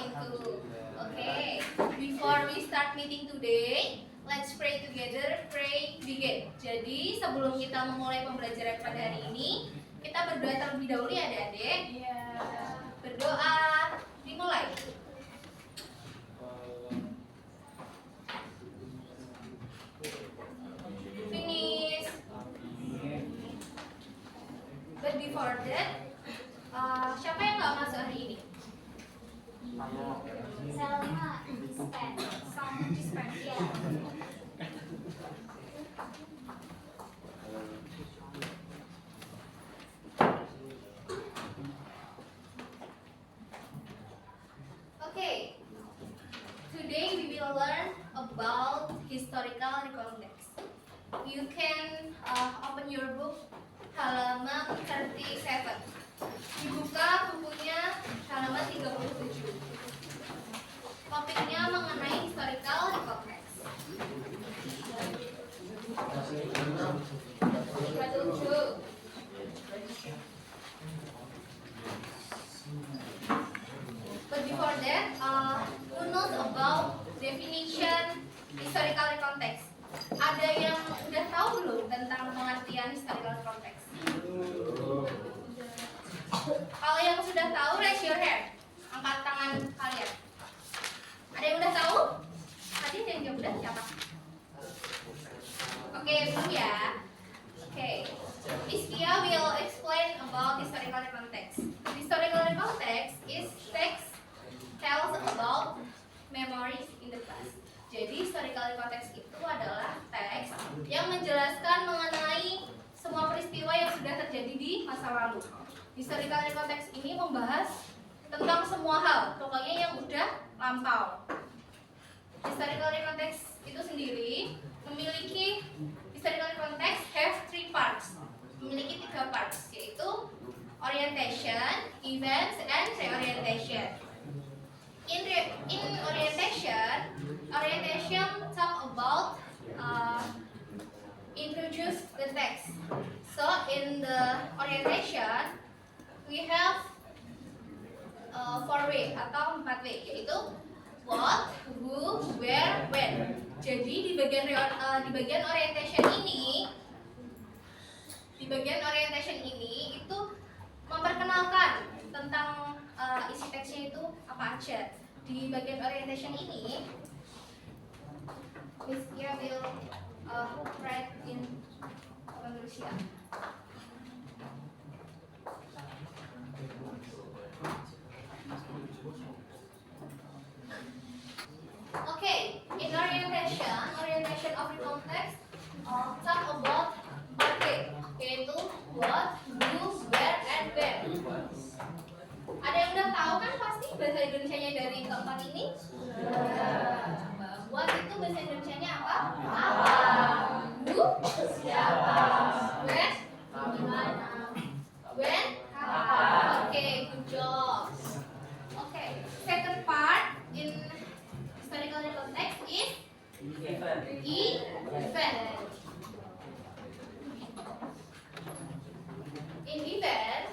itu. Oke, before we start meeting today, let's pray together. Pray begin. Jadi sebelum kita memulai pembelajaran pada hari ini, kita berdoa terlebih dahulu ya adik-adik. Berdoa, dimulai. Finish. But before that, siapa yang nggak masuk hari ini? Selma dispen ya. Okay. Today we will learn about historical context. You can open your book halaman 37. Dibuka bukunya halaman 37. Topiknya mengenai historical context. 37. But before that, who knows about definition historical context? Ada yang udah tahu belum tentang pengertian historical context? Kalau yang sudah tahu, raise your hand. Angkat tangan kalian. Ada yang udah tahu? Tadi yang jawab udah siapa? Oke, belum ya? Oke. Miss Kia will explain about historical context. Historical context is text tells about memories in the past. Jadi historical context itu adalah teks yang menjelaskan mengenai semua peristiwa yang sudah terjadi di masa lalu. Historical context ini membahas tentang semua hal, pokoknya yang udah lampau. Historical context itu sendiri memiliki historical context have 3 parts. Memiliki 3 parts, yaitu orientation, events, and reorientation. In orientation talk about introduce the text. So in the orientation we have 4 way atau 4 way, yaitu what, who, where, when. Jadi di bagian orientation ini itu memperkenalkan tentang isi teksnya itu apa aja. Di bagian orientation ini Miss Kia will write in Indonesia. Okay, in orientation of the context, talk about okay, yaitu what, who, where, and when. Ada yang udah tahu kan pasti bahasa Indonesianya dari keempat ini? What itu bahasa Indonesianya apa? Apa? Who? Siapa? When? Gimana? When? Kapan? Okay, good job. Okay, second part in historical context is event. In event,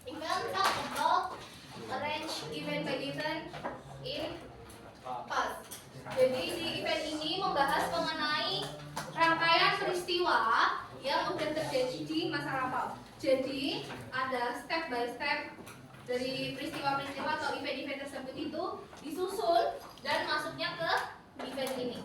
event talk about arrange event by event in past. Jadi di event ini membahas mengenai rangkaian peristiwa yang sudah terjadi di masa lampau. Jadi ada step by step dari peristiwa-peristiwa atau event-event tersebut itu disusun dan masuknya ke event ini.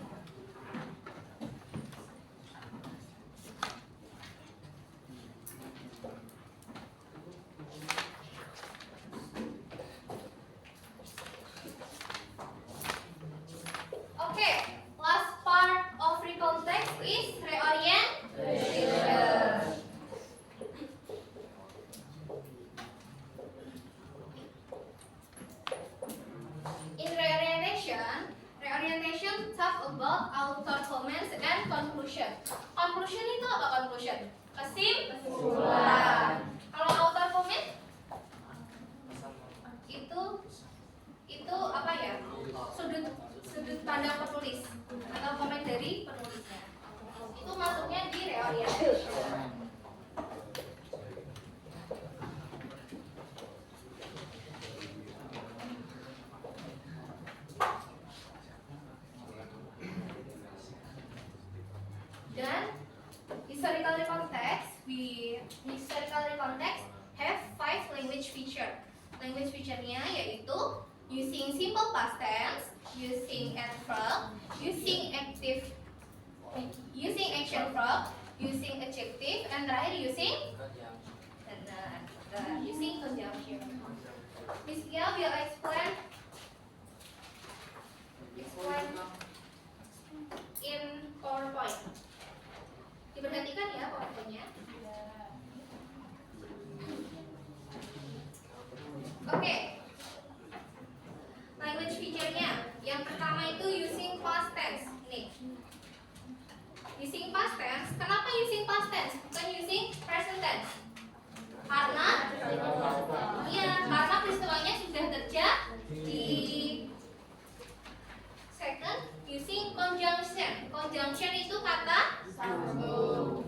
Okay, last part of recontext is reorientation. In reorientation talk about author comments and conclusion. Conclusion itu apa conclusion? Kesimpulan. Kalau author comment itu apa ya? Sudut pandang penulis atau komen dari penulisnya. Itu masuknya di reorientation. yaitu using simple past tense, using adverb, using action verb, using adjective, and terakhir using conjunction. Miss Kia will explain in PowerPoint. Diperhatikan ya PowerPoint-nya. Oke. Language feature-nya. Yang pertama itu using past tense. Nih. Using past tense. Kenapa using past tense? Bukan using present tense. Karena peristiwanya sudah terjadi. Second, using conjunction. Conjunction itu kata sambung.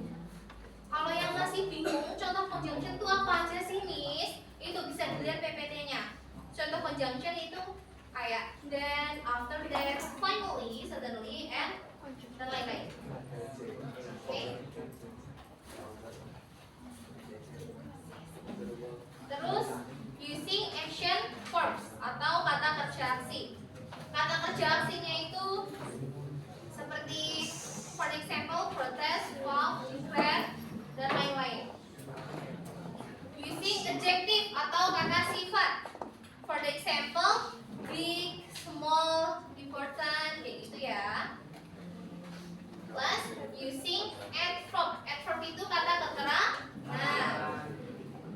Kalau yang masih bingung, contoh conjunction itu apa aja sih, Miss? Itu bisa dilihat PPT-nya. Contoh conjunction itu kayak then, after that, finally, suddenly, and dan lain-lain. Oke. Terus using action verbs atau kata kerja aksi. Kata kerja aksinya itu seperti for example protest, walk, defend, dan lain-lain. Using adjective atau kata sifat. For example big, small, important, kayak gitu ya. Plus using adverb. Adverb itu kata keterangan.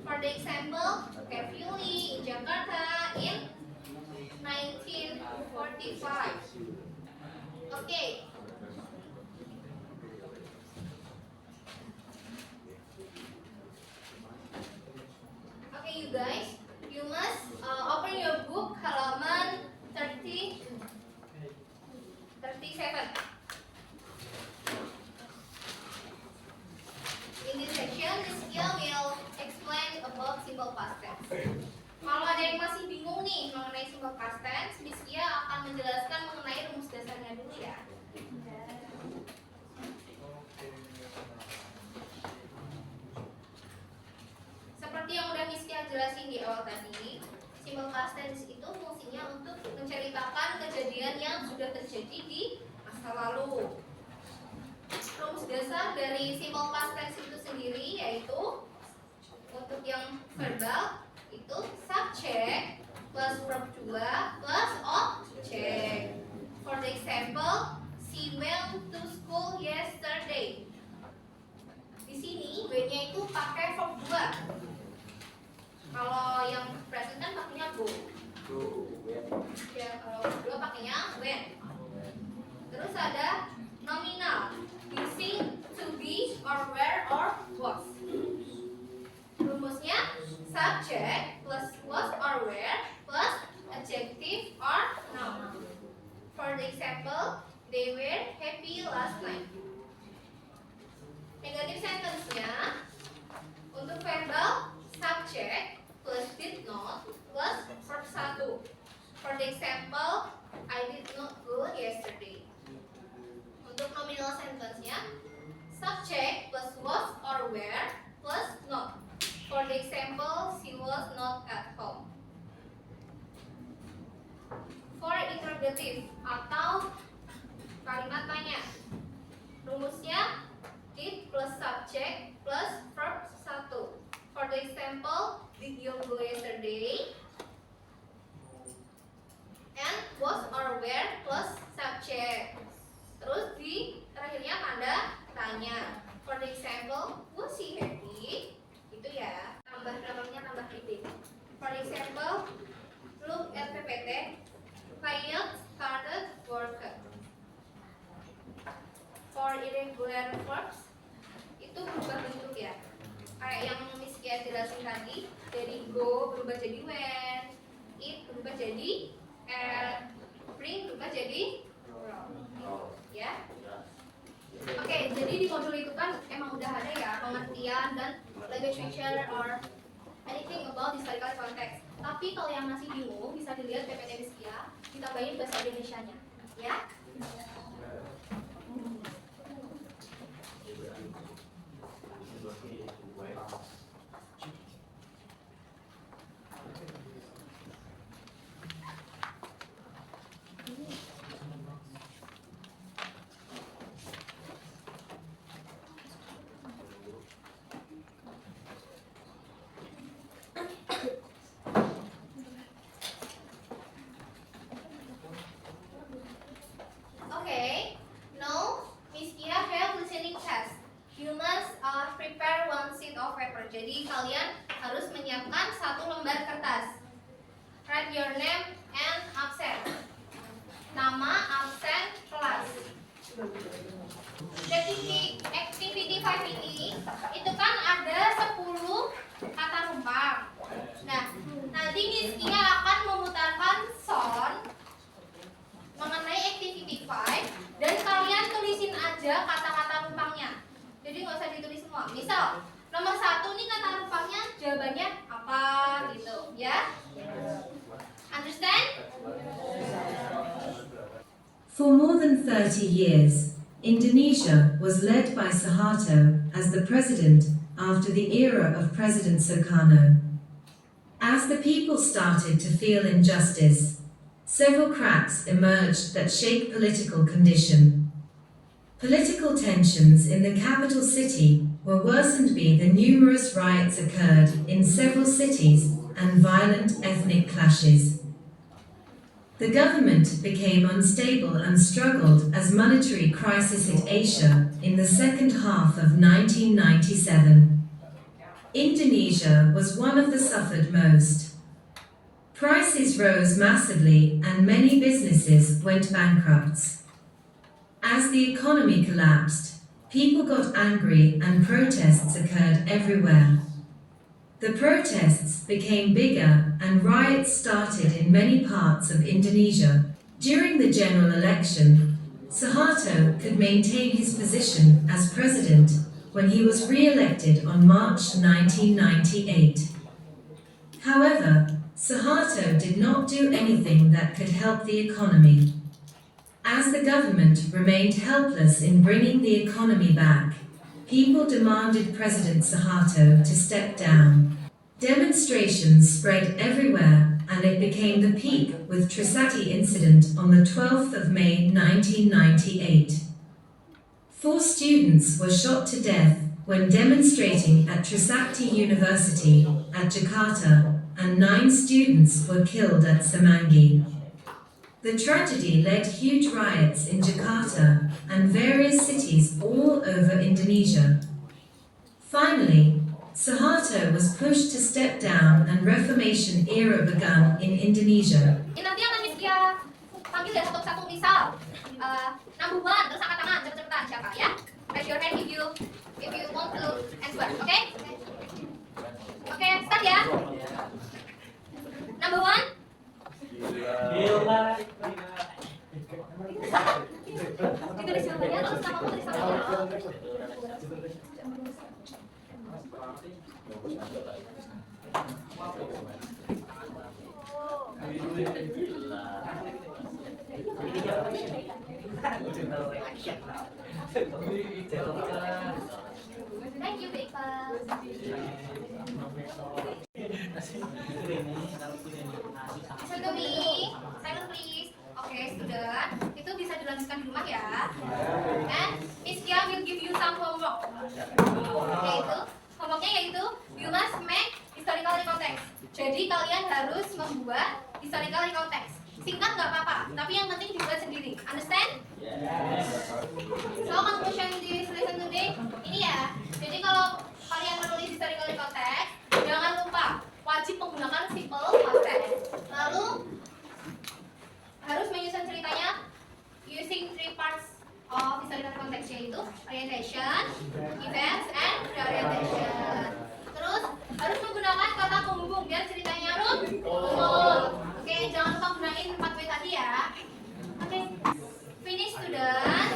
For the example, carefully in Jakarta in 1945. Okay. Okay, you guys, you must open your book halaman 37. In this section, Miss Kia will explain about simple past tense. Kalau ada yang masih bingung nih mengenai simple past tense, Miss Kia akan menjelaskan mengenai rumus dasarnya dulu ya. Seperti yang udah Miss Kia jelasin di awal tadi, simple past tense itu fungsinya untuk menceritakan kejadian yang sudah terjadi di masa lalu. Rumus dasar dari simple past tense itu sendiri yaitu untuk yang verbal itu subject plus verb 2 plus object. For the example, she went to school yesterday. Di sini W-nya itu pakai verb 2. Kalau yang present kan pakainya go. Ya, kalau verb 2 pakainya when. Terus ada nominal using to be or were or was. Rumusnya subject plus was or were plus adjective or noun. For the example, they were happy last night. Negative sentence-nya untuk verbal subject plus did not plus verb 1. For the example, I did not go yesterday. Untuk nominal sentence-nya subject plus was or were plus not. For the example, she was not at home. For interrogative atau kalimat tanya, rumusnya did plus subject plus verb 1. For the example, did you go yesterday? And was or were plus subject. Terus di terakhirnya tanda tanya. For the example, was she happy? Itu ya, tambah namanya tambah titik. For example, look at PPT. Client started work. For irregular verbs itu berubah bentuk ya. Kayak yang Miss Kia jelasin tadi, dari go berubah jadi when, eat berubah jadi bring berubah jadi ya. Oke, jadi di modul itu kan emang udah ada ya pengertian dan language feature or anything about historical context. Tapi kalau yang masih bingung bisa dilihat PPT Miss Kia, ditambahin bahasa Indonesianya, ya. ada kata-kata rumpangnya. Jadi nggak usah ditulis semua. Misal nomor 1 nih kata rumpangnya jawabannya apa gitu, ya? Understand? For more than 30 years, Indonesia was led by Suharto as the president after the era of President Sukarno. As the people started to feel injustice, several cracks emerged that shaped political condition. Political tensions in the capital city were worsened by the numerous riots occurred in several cities and violent ethnic clashes. The government became unstable and struggled as monetary crisis hit Asia in the second half of 1997. Indonesia was one of the suffered most. Prices rose massively and many businesses went bankrupt. As the economy collapsed, people got angry and protests occurred everywhere. The protests became bigger and riots started in many parts of Indonesia. During the general election, Suharto could maintain his position as president when he was re-elected on March 1998. However, Suharto did not do anything that could help the economy. As the government remained helpless in bringing the economy back, people demanded President Suharto to step down. Demonstrations spread everywhere and it became the peak with Trisakti incident on the 12th of May 1998. 4 students were shot to death when demonstrating at Trisakti University at Jakarta, and 9 students were killed at Semanggi. The tragedy led huge riots in Jakarta and various cities all over Indonesia. Finally, Suharto was pushed to step down and Reformation era began in Indonesia. Nanti akan Miss Kia panggil ya satu-satu, misal number 1, terus angkat tangan cepet-cepetan siapa ya? Raise your hand if you want to answer, oke? Oke, start ya. Number 1. Ditulis jawabannya terus nama tulis namanya. Thank you, Bapak. Listen to me. Silent please. Oke, student. Itu bisa dilanjutkan di rumah ya. And Miss Kia will give you some homework. Homeworknya yaitu you must make historical context. Jadi kalian harus membuat historical context. Singkat nggak apa-apa, tapi yang penting dibuat sendiri. Understand? Yes. So conclusion this lesson today ini ya. Jadi kalau kalian menulis historical context, jangan lupa wajib menggunakan simple past tense. Lalu harus menyusun ceritanya using 3 parts of historical context, yaitu orientation, events, and reorientation. Terus harus menggunakan kata penghubung biar ceritanya runtuh. Oke, jangan lupa gunain 4W tadi ya. Oke, finish student.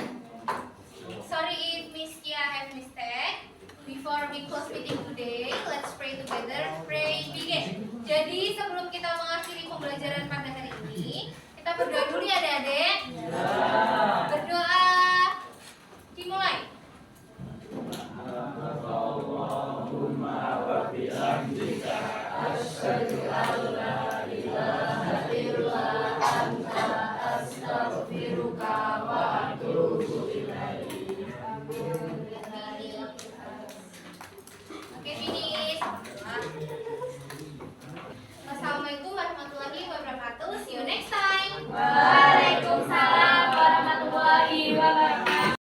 Sorry if Miss Kia have mistake. Before we close meeting today, let's pray together. Pray begin. Jadi sebelum kita mengakhiri pembelajaran pada hari ini, kita berdoa dulu ya adik-adik. Berdoa. Dimulai. Allahumma wa bihamdika asyhadu an la